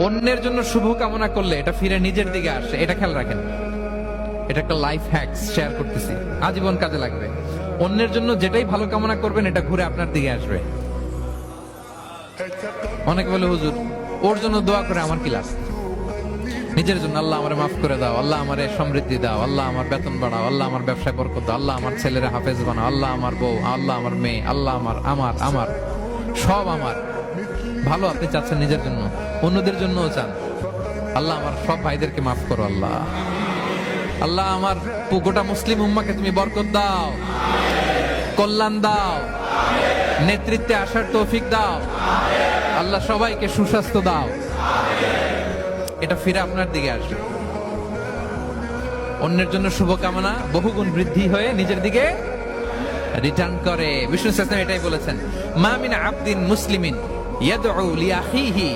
অন্যের জন্য শুভ কামনা করলে এটা ফিরে নিজের দিকে আসে, এটা খেয়াল রাখেন। এটা একটা লাইফ হ্যাকস শেয়ার করতেছি, আজীবন কাজে লাগবে। অন্যের জন্য যেটাই ভালো কামনা করবেন এটা ঘুরে আপনার দিকে আসবে। অনেকে বলে হুজুর ওর জন্য দোয়া করে আমার কি লাভ? নিজের জন্য আল্লাহ আমারে মাফ করে দাও, আল্লাহ আমারে সমৃদ্ধি দাও, আল্লাহ আমার বেতন বাড়াও, আল্লাহ আমার ব্যবসায় বরকত দাও, আল্লাহ আমার ছেলের হাফেজ বানাও, আল্লাহ আমার বউ, আল্লাহ আমার মেয়ে, আল্লাহ আমার আমার আমার সব আমার ভালো আপনি চাচ্ছেন নিজের জন্য, অন্যদের জন্যও চান। আল্লাহ আমার সব ভাইদেরকে মাফ করো, আল্লাহ আল্লাহ আমার গোটা মুসলিম উম্মাকে তুমি বরকত দাও, কল্যাণ দাও, নেতৃত্বে আসার তৌফিক দাও, আল্লাহ সবাইকে সুস্বাস্থ্য দাও। এটা ফিরে আপনার দিকে আসবে। অন্যের জন্য শুভকামনা বহুগুণ বৃদ্ধি হয়ে নিজের দিকে রিটার্ন করে। বিষ্ণু সাল্লাল্লাহু আলাইহি ওয়াসাল্লাম এটাই বলেছেন, মা মিন আবদিন মুসলিমিন ইয়াদউ লিআখিহি